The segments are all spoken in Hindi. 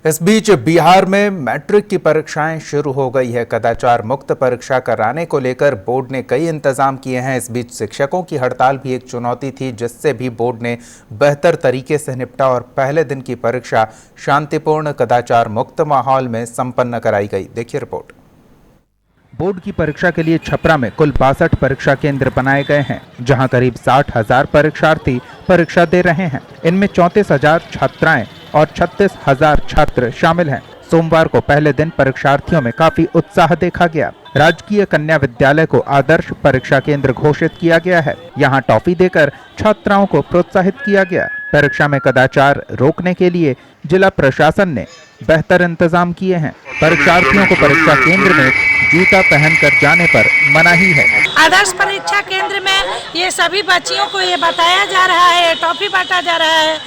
इस बीच बिहार में मैट्रिक की परीक्षाएं शुरू हो गई है। कदाचार मुक्त परीक्षा कराने को लेकर बोर्ड ने कई इंतजाम किए हैं। इस बीच शिक्षकों की हड़ताल भी एक चुनौती थी, जिससे भी बोर्ड ने बेहतर तरीके से निपटा और पहले दिन की परीक्षा शांतिपूर्ण कदाचार मुक्त माहौल में संपन्न कराई गई। देखिए रिपोर्ट। बोर्ड की परीक्षा के लिए छपरा में कुल 62 परीक्षा केंद्र बनाए गए हैं, जहां करीब 60,000 परीक्षार्थी परीक्षा दे रहे हैं। इनमें 34,000 छात्राएं और 36,000 छात्र शामिल हैं। सोमवार को पहले दिन परीक्षार्थियों में काफी उत्साह देखा गया। राजकीय कन्या विद्यालय को आदर्श परीक्षा केंद्र घोषित किया गया है। यहां टॉफी देकर छात्राओं को प्रोत्साहित किया गया। परीक्षा में कदाचार रोकने के लिए जिला प्रशासन ने बेहतर इंतजाम किए हैं। परीक्षार्थियों को परीक्षा केंद्र में जूता पहनकर जाने पर मनाही है। आदर्श परीक्षा केंद्र में ये सभी बच्चियों को ये बताया जा रहा है, टॉफी बांटा जा रहा है,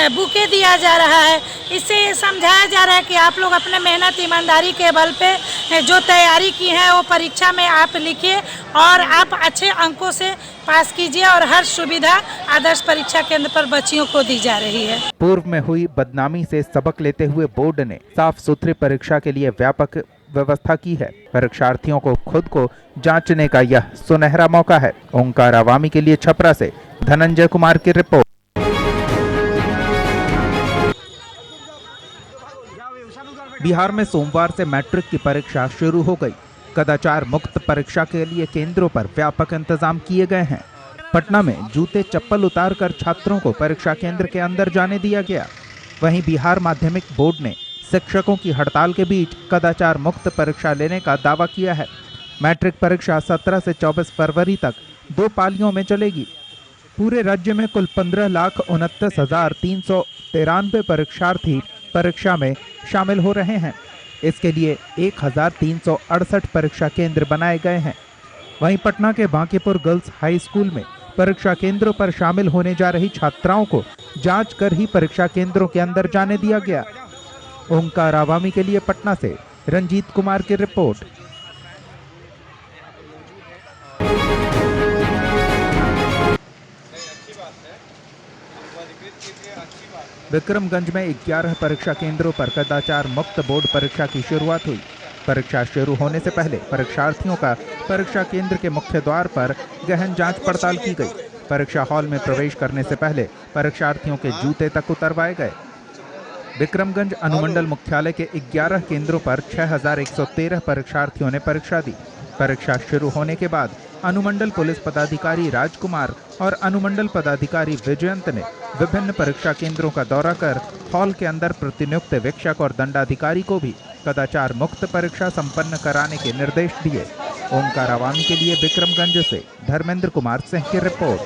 बुके दिया जा रहा है। इससे ये समझाया जा रहा है कि आप लोग अपने मेहनत ईमानदारी के बल पे जो तैयारी की है वो परीक्षा में आप लिखिए और आप अच्छे अंकों से पास कीजिए और हर सुविधा आदर्श परीक्षा केंद्र पर बच्चियों को दी जा रही है। पूर्व में हुई बदनामी से सबक लेते हुए बोर्ड ने साफ सुथरी परीक्षा के लिए व्यापक व्यवस्था की है। परीक्षार्थियों को खुद को जांचने का यह सुनहरा मौका है। ओंकार आवामी के लिए छपरा से धनंजय कुमार की रिपोर्ट। बिहार में सोमवार से मैट्रिक की परीक्षा शुरू हो गई। कदाचार मुक्त परीक्षा के लिए केंद्रों पर व्यापक इंतजाम किए गए हैं। पटना में जूते चप्पल उतारकर छात्रों को परीक्षा केंद्र के अंदर जाने दिया गया। वहीं बिहार माध्यमिक बोर्ड ने शिक्षकों की हड़ताल के बीच कदाचार मुक्त परीक्षा लेने का दावा किया है। मैट्रिक परीक्षा 17 से 24 फरवरी तक 2 पालियों में चलेगी। पूरे राज्य में कुल 15,29,393 परीक्षार्थी परीक्षा में शामिल हो रहे हैं। इसके लिए 1,368 परीक्षा केंद्र बनाए गए हैं। वहीं पटना के बांकीपुर गर्ल्स हाई स्कूल में परीक्षा केंद्रों पर शामिल होने जा रही छात्राओं को जांच कर ही परीक्षा केंद्रों के अंदर जाने दिया गया। ओंकार आवामी के लिए पटना से रंजीत कुमार की रिपोर्ट। विक्रमगंज में 11 परीक्षा केंद्रों पर कदाचार मुक्त बोर्ड परीक्षा की शुरुआत हुई। परीक्षा शुरू होने से पहले परीक्षार्थियों का परीक्षा केंद्र के मुख्य द्वार पर गहन जांच पड़ताल की गई। परीक्षा हॉल में प्रवेश करने से पहले परीक्षार्थियों के जूते तक उतरवाए गए। विक्रमगंज अनुमंडल मुख्यालय के 11 केंद्रों पर 6,113 परीक्षार्थियों ने परीक्षा दी। परीक्षा शुरू होने के बाद अनुमंडल पुलिस पदाधिकारी राजकुमार और अनुमंडल पदाधिकारी विजयंत ने विभिन्न परीक्षा केंद्रों का दौरा कर हॉल के अंदर प्रतिनियुक्त वीक्षक और दंडाधिकारी को भी कदाचार मुक्त परीक्षा संपन्न कराने के निर्देश दिए। ओंकार आवामी के लिए विक्रमगंज से धर्मेंद्र कुमार सिंह की रिपोर्ट।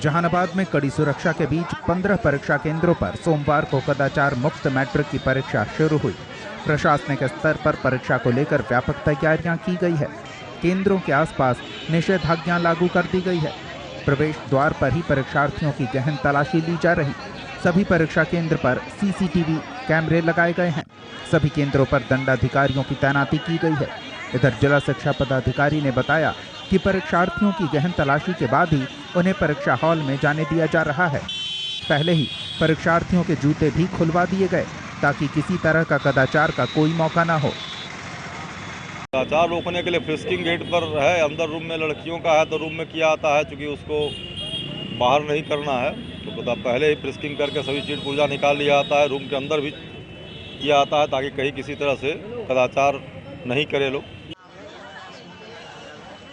जहानाबाद में कड़ी सुरक्षा के बीच 15 परीक्षा केंद्रों पर सोमवार को कदाचार मुक्त मैट्रिक की परीक्षा शुरू हुई। प्रशासनिक स्तर पर परीक्षा को लेकर व्यापक तैयारियां की गई है। केंद्रों के आसपास निषेधाज्ञा लागू कर दी गई है। प्रवेश द्वार पर ही परीक्षार्थियों की गहन तलाशी ली जा रही। सभी परीक्षा केंद्र पर सीसीटीवी कैमरे लगाए गए हैं। सभी केंद्रों पर दंडाधिकारियों की तैनाती की गई है। इधर जिला शिक्षा पदाधिकारी ने बताया कि परीक्षार्थियों की गहन तलाशी के बाद ही उन्हें परीक्षा हॉल में जाने दिया जा रहा है। पहले ही परीक्षार्थियों के जूते भी खुलवा दिए गए ताकि किसी तरह का कदाचार का कोई मौका ना हो। कदाचार रोकने के लिए फ्रिस्किंग गेट पर है। अंदर रूम में लड़कियों का है तो रूम में किया आता है, क्योंकि उसको बाहर नहीं करना है तो पहले ही फ्रिस्किंग करके सभी चीज पुर्जा निकाल लिया आता है। रूम के अंदर भी किया आता है ताकि कहीं किसी तरह से कदाचार नहीं करे लोग।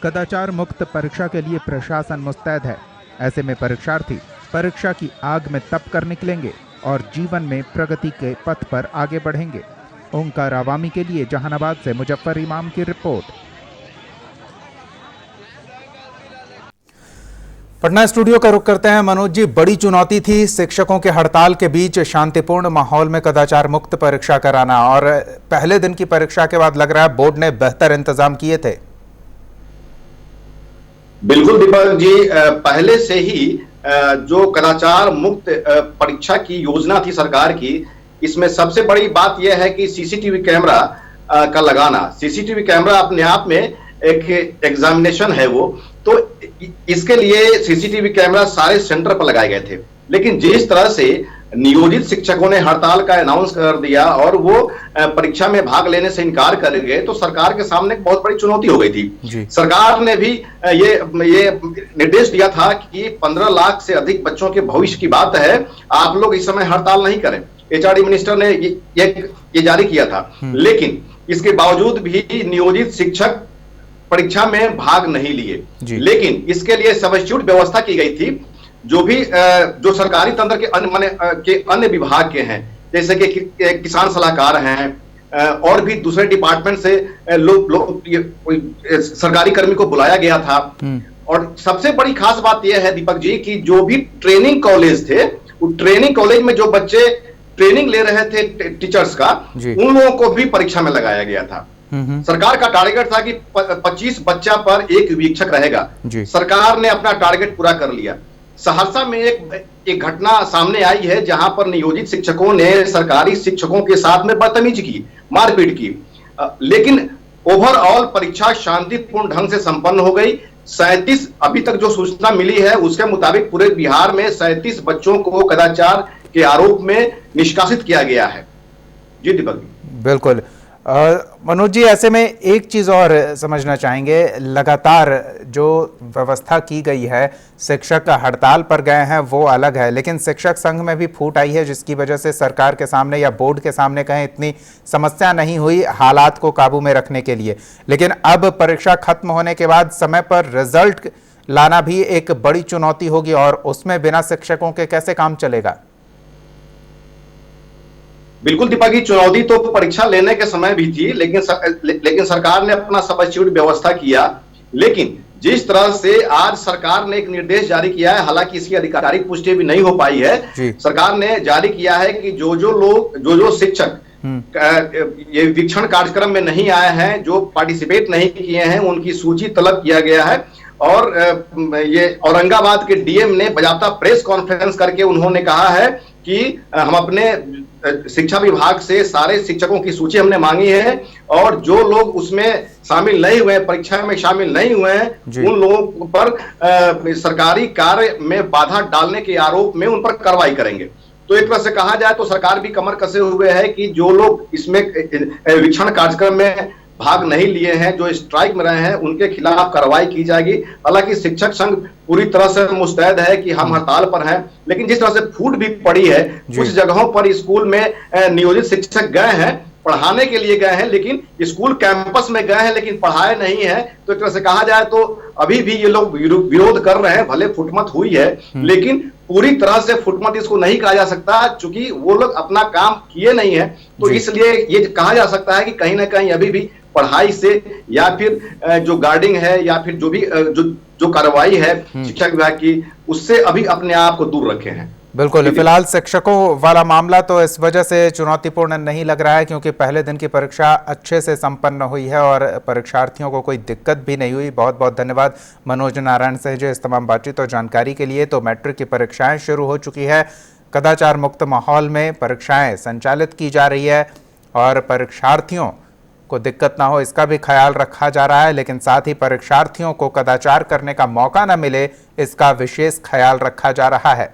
कदाचार मुक्त परीक्षा के लिए प्रशासन मुस्तैद है। ऐसे में परीक्षार्थी परीक्षा की आग में तप कर निकलेंगे और जीवन में प्रगति के पथ पर आगे बढ़ेंगे। ओंकार आवामी के लिए जहानाबाद से मुजफ्फर इमाम की रिपोर्ट। पटना स्टूडियो का रुख करते हैं। मनोज जी, बड़ी चुनौती थी शिक्षकों के हड़ताल के बीच शांतिपूर्ण माहौल में कदाचार मुक्त परीक्षा कराना, और पहले दिन की परीक्षा के बाद लग रहा है बोर्ड ने बेहतर इंतजाम किए थे। बिल्कुल दीपक जी, पहले से ही जो कदाचार मुक्त परीक्षा की योजना थी सरकार की, इसमें सबसे बड़ी बात यह है कि सीसीटीवी कैमरा का लगाना। सीसीटीवी कैमरा अपने आप में एक एग्जामिनेशन है वो, तो इसके लिए सीसीटीवी कैमरा सारे सेंटर पर लगाए गए थे। लेकिन जिस तरह से नियोजित शिक्षकों ने हड़ताल का अनाउंस कर दिया और वो परीक्षा में भाग लेने से इनकार कर गए, तो सरकार के सामने एक बहुत बड़ी चुनौती हो गई थी। सरकार ने भी ये निर्देश दिया था कि 15 लाख से अधिक बच्चों के भविष्य की बात है, आप लोग इस समय हड़ताल नहीं करें। एचआरडी मिनिस्टर ने ये जारी किया था। लेकिन इसके बावजूद भी नियोजित शिक्षक परीक्षा में भाग नहीं लिए। लेकिन इसके लिए सब्स्टिट्यूट व्यवस्था की गई थी। जो सरकारी तंत्र के अन्य विभाग के हैं, जैसे कि किसान सलाहकार हैं और भी दूसरे डिपार्टमेंट से सरकारी कर्मी को बुलाया गया था। और सबसे बड़ी खास बात यह है दीपक जी कि जो भी ट्रेनिंग कॉलेज थे, वो ट्रेनिंग कॉलेज में जो बच्चे ट्रेनिंग ले रहे थे टीचर्स का, उन लोगों को भी परीक्षा में लगाया गया था। सरकार का टारगेट था कि 25 बच्चा पर एक वीक्षक रहेगा। सरकार ने अपना टारगेट पूरा कर लिया। सहरसा में एक घटना सामने आई है जहां पर नियोजित शिक्षकों ने सरकारी शिक्षकों के साथ में बदतमीजी की, मारपीट की। लेकिन ओवरऑल परीक्षा शांतिपूर्ण ढंग से संपन्न हो गई। 37 अभी तक जो सूचना मिली है उसके मुताबिक पूरे बिहार में 37 बच्चों को कदाचार के आरोप में निष्कासित किया गया है। जी दीपक। बिल्कुल मनोज जी, ऐसे में एक चीज़ और समझना चाहेंगे, लगातार जो व्यवस्था की गई है, शिक्षक हड़ताल पर गए हैं वो अलग है, लेकिन शिक्षक संघ में भी फूट आई है जिसकी वजह से सरकार के सामने या बोर्ड के सामने कहें इतनी समस्या नहीं हुई हालात को काबू में रखने के लिए। लेकिन अब परीक्षा खत्म होने के बाद समय पर रिजल्ट लाना भी एक बड़ी चुनौती होगी और उसमें बिना शिक्षकों के कैसे काम चलेगा? बिल्कुल दीपक जी, चुनौती तो परीक्षा लेने के समय भी थी, लेकिन सरकार ने अपना सब्स्टिट्यूट व्यवस्था किया। लेकिन जिस तरह से आज सरकार ने एक निर्देश जारी किया है, हालांकि इसकी आधिकारिक पुष्टि भी नहीं हो पाई है, सरकार ने जारी किया है कि जो शिक्षक ये वीक्षण कार्यक्रम में नहीं आए हैं, जो पार्टिसिपेट नहीं किए हैं, उनकी सूची तलब किया गया है। और ये औरंगाबाद के डीएम ने बाकायदा प्रेस कॉन्फ्रेंस करके उन्होंने कहा है कि हम अपने शिक्षा विभाग से सारे शिक्षकों की सूची हमने मांगी है और जो लोग उसमें शामिल नहीं हुए, परीक्षा में शामिल नहीं हुए हैं, उन लोगों पर सरकारी कार्य में बाधा डालने के आरोप में उन पर कार्रवाई करेंगे। तो एक तरह से कहा जाए तो सरकार भी कमर कसे हुए है कि जो लोग इसमें वीक्षण कार्यक्रम में भाग नहीं लिए हैं, जो स्ट्राइक में रहे हैं, उनके खिलाफ कार्रवाई की जाएगी। हालांकि शिक्षक संघ पूरी तरह से मुस्तैद है कि हम हड़ताल पर हैं, लेकिन जिस तरह से फूट भी पड़ी है, कुछ जगहों पर स्कूल में नियोजित शिक्षक गए हैं, पढ़ाने के लिए गए हैं, लेकिन स्कूल कैंपस में गए हैं लेकिन पढ़ाए नहीं है। तो एक तरह से कहा जाए तो अभी भी ये लोग विरोध कर रहे हैं। भले फुटमत हुई है, लेकिन पूरी तरह से फुटमत इसको नहीं कहा जा सकता, चूंकि वो लोग अपना काम किए नहीं है। तो इसलिए ये कहा जा सकता है कि कहीं ना कहीं अभी भी पढ़ाई से या फिर जो गार्डिंग है या फिर जो भी जो कार्रवाई है शिक्षा विभाग की, उससे अभी अपने आप को दूर रखे हैं। बिल्कुल, फिलहाल शिक्षकों वाला मामला तो इस वजह से चुनौतीपूर्ण नहीं लग रहा है क्योंकि पहले दिन की परीक्षा अच्छे से संपन्न हुई है और परीक्षार्थियों को कोई दिक्कत भी नहीं हुई। बहुत बहुत धन्यवाद मनोज नारायण सहजे इस तमाम बातचीत और जानकारी के लिए। तो मैट्रिक की परीक्षाएं शुरू हो चुकी है, कदाचार मुक्त माहौल में परीक्षाएं संचालित की जा रही है और परीक्षार्थियों को दिक्कत ना हो इसका भी ख्याल रखा जा रहा है, लेकिन साथ ही परीक्षार्थियों को कदाचार करने का मौका न मिले इसका विशेष ख्याल रखा जा रहा है।